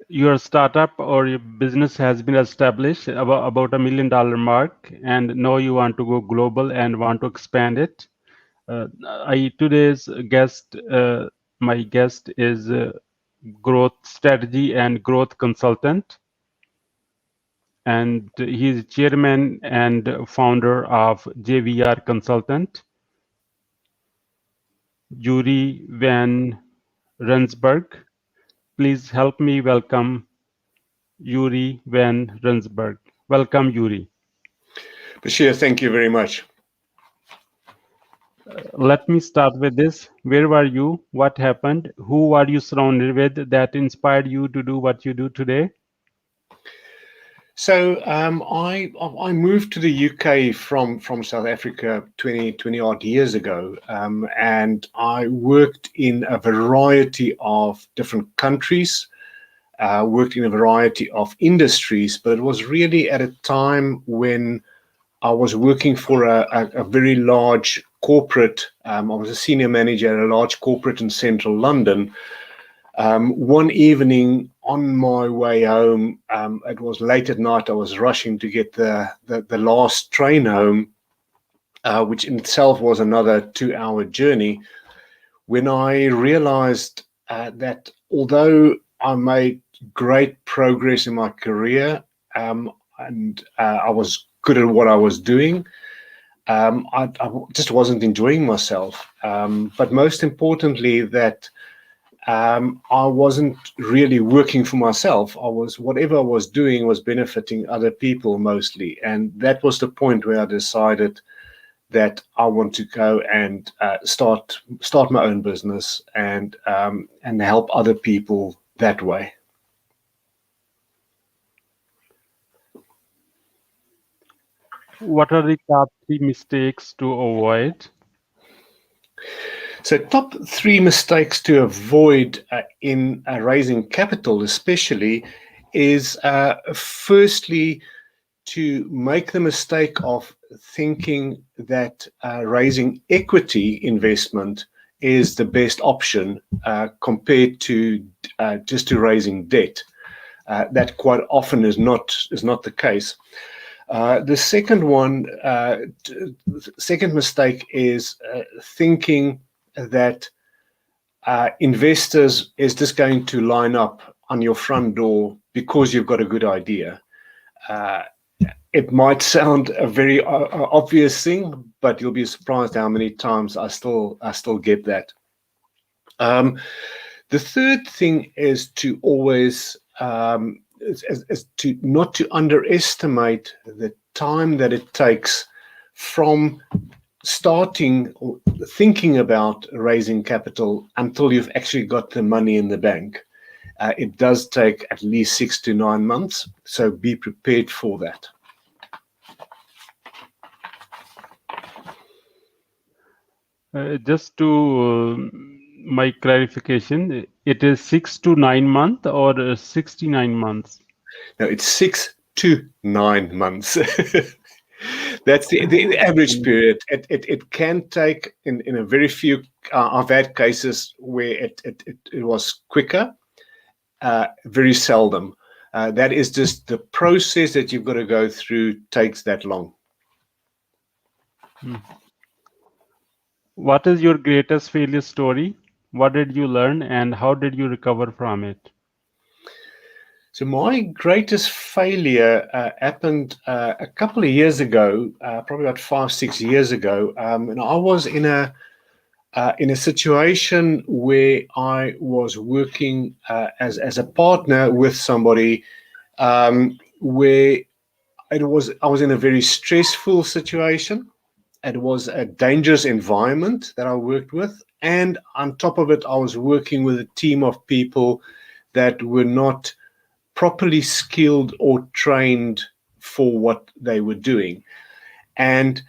your startup or your business has been established about $1 million mark, and now you want to go global and want to expand it. Today's guest, my guest is growth strategy and growth consultant, and he's chairman and founder of JVR Consultant. Jurie van Rensburg. Please help me welcome Jurie van Rensburg. Welcome, Jurie. Bashir, thank you very much. Let me start with this. Where were you? What happened? Who are you surrounded with that inspired you to do what you do today? So I moved to the UK from South Africa 20 odd years ago, and I worked in a variety of different countries, worked in a variety of industries, but it was really at a time when I was working for a very large corporate. I was a senior manager at a large corporate in central London. One evening on my way home, it was late at night. I was rushing to get the last train home, which in itself was another 2-hour journey, when I realized that although I made great progress in my career, and I was good at what I was doing, I just wasn't enjoying myself. But most importantly, that I wasn't really working for myself. Whatever I was doing was benefiting other people mostly. And that was the point where I decided that I want to go and start my own business and help other people that way. What are the top 3 mistakes to avoid? So top 3 mistakes to avoid in raising capital especially is firstly to make the mistake of thinking that raising equity investment is the best option compared to just to raising debt. That quite often is not the case. The second mistake is thinking that investors is just going to line up on your front door because you've got a good idea. It might sound a very obvious thing, but you'll be surprised how many times I still get that. The third thing is to always not to underestimate the time that it takes from starting or thinking about raising capital until you've actually got the money in the bank. It does take at least 6 to 9 months, so be prepared for that. Just to my clarification, it is 6 to 9 months or 69 months? No, it's 6 to 9 months. That's the average period. It can take in a very few. I've had cases where it was quicker. Very seldom. That is just the process that you've got to go through takes that long. What is your greatest failure story? What did you learn and how did you recover from it? So my greatest failure happened a couple of years ago, probably about 5-6 years ago, and I was in a situation where I was working as a partner with somebody, where I was in a very stressful situation. It was a dangerous environment that I worked with, and on top of it, I was working with a team of people that were not properly skilled or trained for what they were doing. And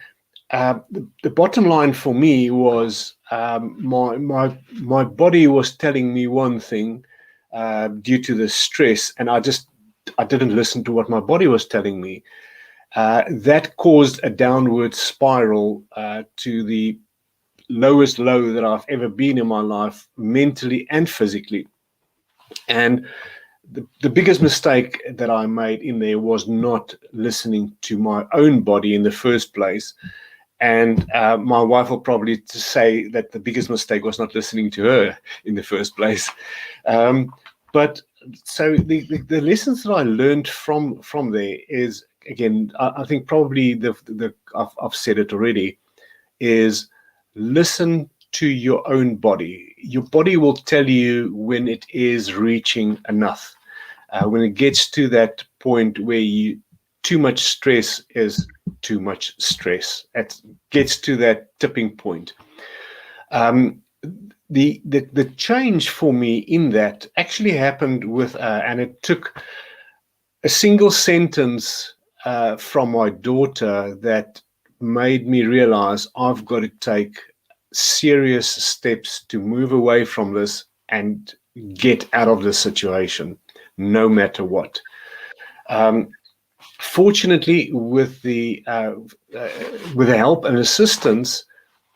the bottom line for me was my body was telling me one thing due to the stress, and I didn't listen to what my body was telling me. That caused a downward spiral to the lowest low that I've ever been in my life, mentally and physically. And the biggest mistake that I made in there was not listening to my own body in the first place. And my wife will probably say that the biggest mistake was not listening to her in the first place. But so the lessons that I learned from there is, again, I think probably I've said it already, is listen to your own body. Your body will tell you when it is reaching enough. When it gets to that point where too much stress is too much stress. It gets to that tipping point. The change for me in that actually happened with, and it took a single sentence from my daughter that made me realize I've got to take serious steps to move away from this and get out of this situation, no matter what. Fortunately, with the help and assistance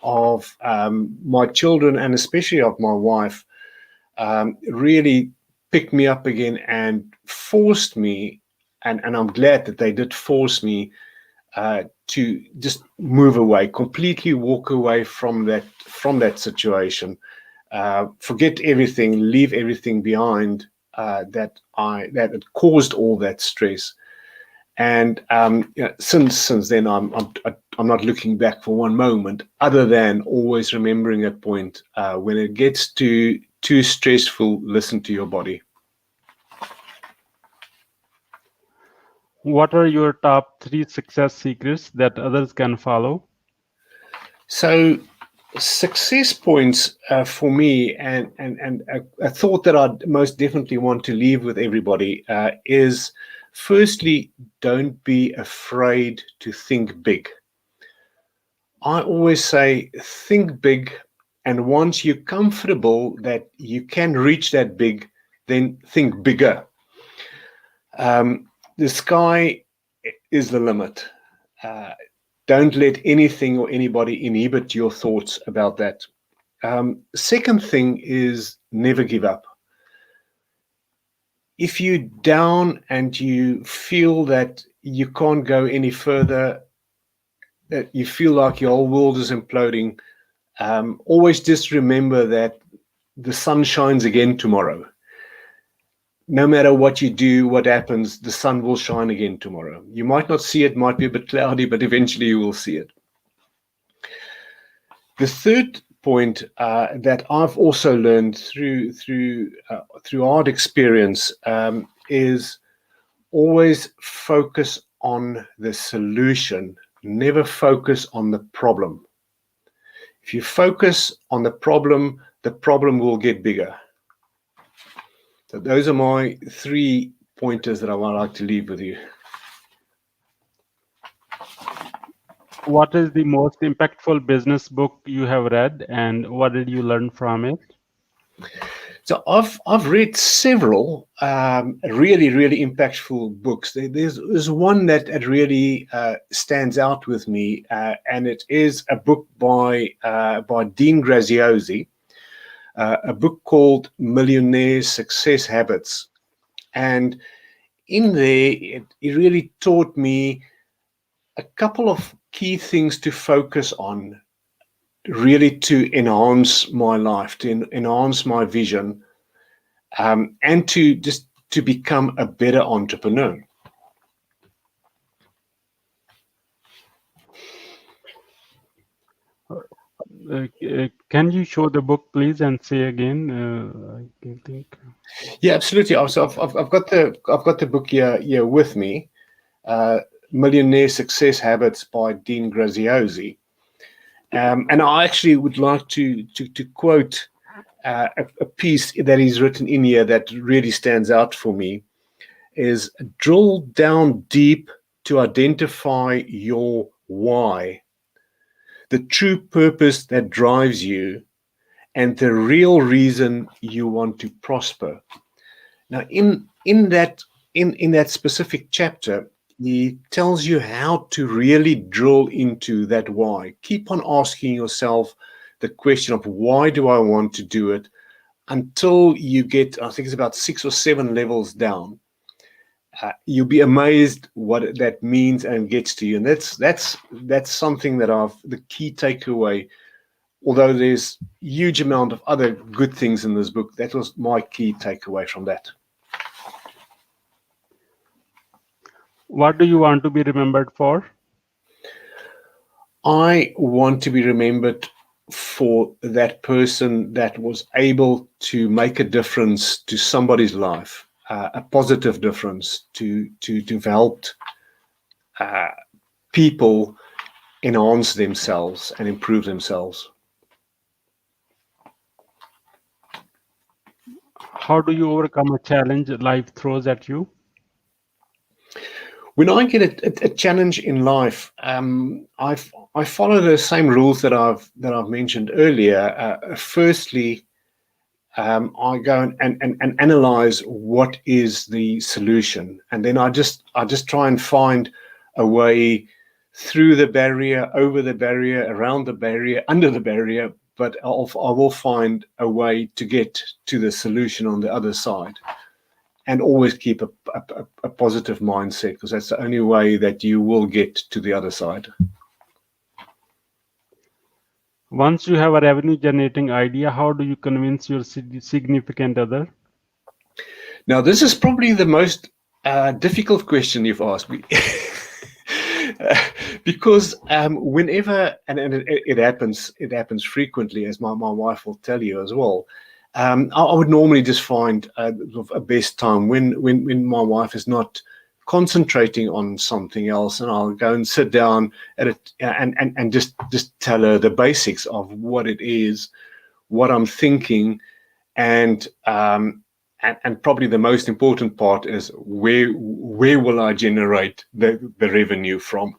of my children and especially of my wife, really picked me up again and forced me, and I'm glad that they did force me to just move away, completely walk away from that situation, forget everything, leave everything behind that it caused all that stress. And since then, I'm not looking back for one moment, other than always remembering that point. When it gets too stressful, listen to your body. What are your top 3 success secrets that others can follow? So, success points for me, and a thought that I most definitely want to leave with everybody is, firstly, don't be afraid to think big. I always say, think big, and once you're comfortable that you can reach that big, then think bigger. The sky is the limit. Don't let anything or anybody inhibit your thoughts about that. Second thing is, never give up. If you're down and you feel that you can't go any further, that you feel like your whole world is imploding, always just remember that the sun shines again tomorrow. No matter what you do, what happens, the sun will shine again tomorrow. You might not see it, might be a bit cloudy, but eventually you will see it. The third point that I've also learned through hard experience is always focus on the solution. Never focus on the problem. If you focus on the problem will get bigger. So those are my 3 pointers that I would like to leave with you. What is the most impactful business book you have read, and what did you learn from it? So I've read several really impactful books. There's one that really stands out with me, and it is a book by Dean Graziosi, a book called Millionaire Success Habits. And in there, it really taught me a couple of key things to focus on, really to enhance my life, to enhance my vision, and to become a better entrepreneur. Can you show the book, please, and say again? I think. Yeah, absolutely. So I've got the book here with me, Millionaire Success Habits by Dean Graziosi, and I actually would like to quote a piece that he's written in here that really stands out for me. Is drill down deep to identify your why, the true purpose that drives you, and the real reason you want to prosper. Now, in that specific chapter, he tells you how to really drill into that why. Keep on asking yourself the question of, why do I want to do it? until you get, I think it's about 6 or 7 levels down, you'll be amazed what that means and gets to you. And that's something that the key takeaway. Although there's huge amount of other good things in this book, that was my key takeaway from that. What do you want to be remembered for? I want to be remembered for that person that was able to make a difference to somebody's life, a positive difference to help people enhance themselves and improve themselves. How do you overcome a challenge life throws at you? When I get a challenge in life, I follow the same rules that I've mentioned earlier. Firstly, I go and analyze what is the solution, and then I just try and find a way through the barrier, over the barrier, around the barrier, under the barrier. But I will find a way to get to the solution on the other side. And always keep a positive mindset, because that's the only way that you will get to the other side. Once you have a revenue generating idea, how do you convince your significant other? Now, this is probably the most difficult question you've asked me. Because whenever, and it happens frequently, as my wife will tell you as well. I would normally just find a best time when my wife is not concentrating on something else, and I'll go and sit down at it and just tell her the basics of what it is, what I'm thinking, and probably the most important part is where will I generate the revenue from.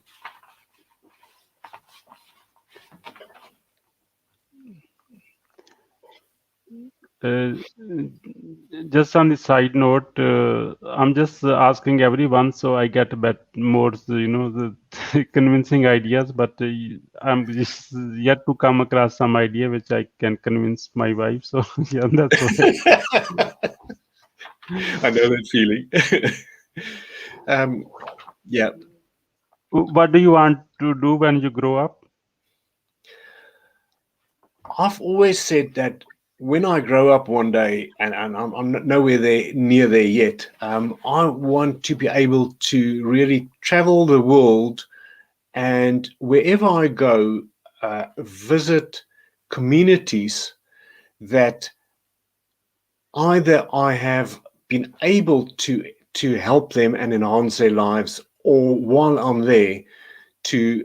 Just on the side note, I'm just asking everyone so I get a bit more, the convincing ideas. But I'm just yet to come across some idea which I can convince my wife. So yeah, that's why. I know that feeling. Yeah. What do you want to do when you grow up? I've always said that when I grow up one day, and I'm nowhere near there yet, I want to be able to really travel the world, and wherever I go, visit communities that either I have been able to help them and enhance their lives, or while I'm there, to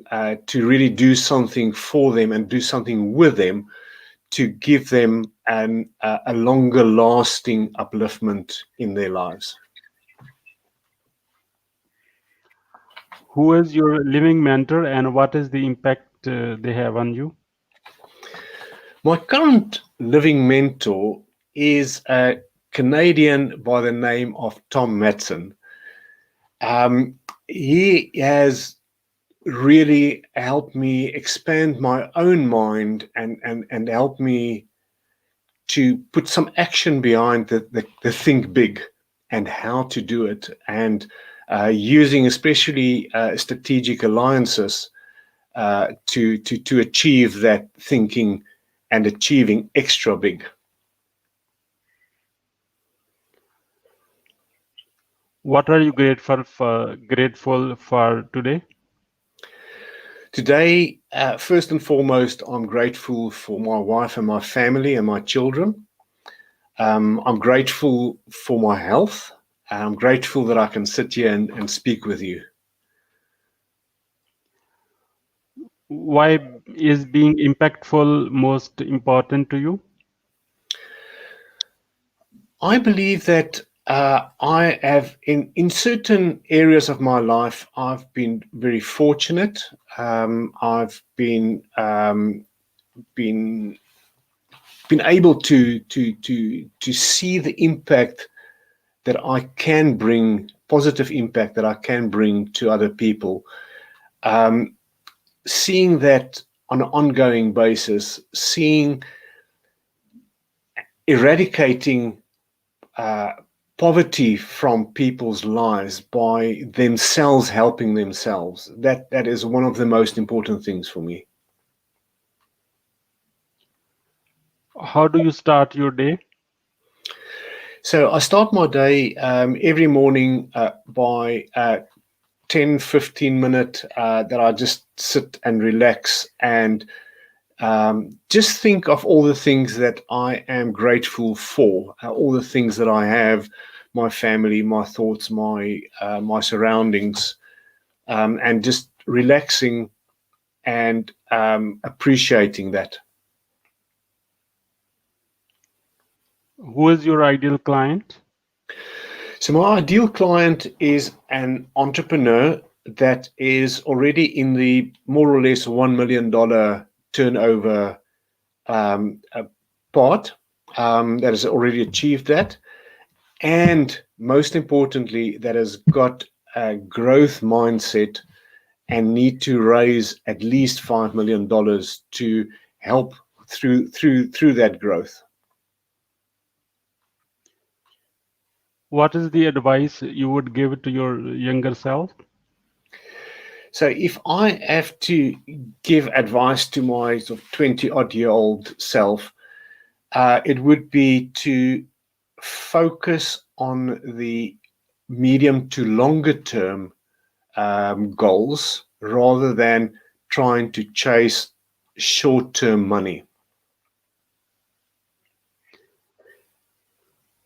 really do something for them and do something with them to give them a longer lasting upliftment in their lives. Who is your living mentor and what is the impact they have on you? My current living mentor is a Canadian by the name of Tom Matson. He has really helped me expand my own mind and help me to put some action behind the think big and how to do it, and using especially strategic alliances to achieve that thinking and achieving extra big. What are you grateful for today? Today, first and foremost, I'm grateful for my wife and my family and my children. I'm grateful for my health. I'm grateful that I can sit here and speak with you. Why is being impactful most important to you? I believe that I have, in certain areas of my life, I've been very fortunate. I've been able to see the impact that I can bring, positive impact that I can bring to other people. Seeing that on an ongoing basis, seeing eradicating poverty from people's lives by themselves helping themselves. That is one of the most important things for me. How do you start your day? So I start my day every morning by 10-15 minute that I just sit and relax and just think of all the things that I am grateful for, all the things that I have, my family, my thoughts, my surroundings, and just relaxing and appreciating that. Who is your ideal client? So my ideal client is an entrepreneur that is already in the more or less $1 million turnover part, that has already achieved that, and most importantly, that has got a growth mindset and need to raise at least $5 million to help through that growth. What is the advice you would give to your younger self? So if I have to give advice to my sort of 20-odd-year-old self, it would be to focus on the medium to longer term goals rather than trying to chase short term money.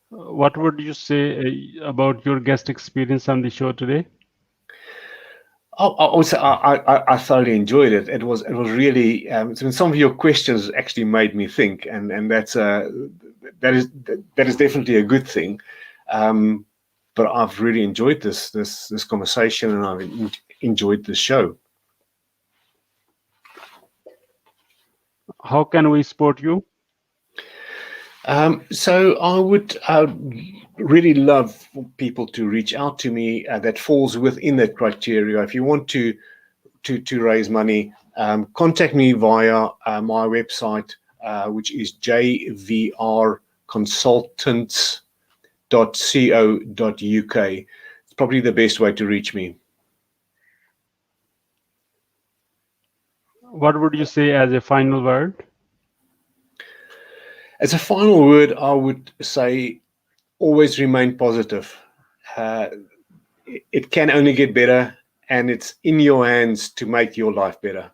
What would you say about your guest experience on the show today? I thoroughly enjoyed it. It was really some of your questions actually made me think, and that is definitely a good thing. Um, but I've really enjoyed this conversation, and I've enjoyed the show. How can we support you? So I would really love for people to reach out to me that falls within that criteria. If you want to raise money, contact me via my website, which is jvrconsultants.co.uk. It's probably the best way to reach me. What would you say as a final word? As a final word, I would say always remain positive. Uh, it can only get better, and it's in your hands to make your life better.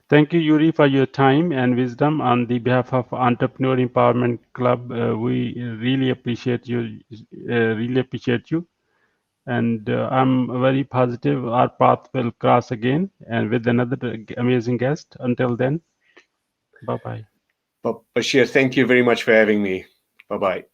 Thank you, Yuri, for your time and wisdom. On the behalf of Entrepreneur Empowerment Club, we really appreciate you. Really appreciate you, and I'm very positive our path will cross again and with another amazing guest. Until then, bye bye. But Bashir, thank you very much for having me. Bye bye.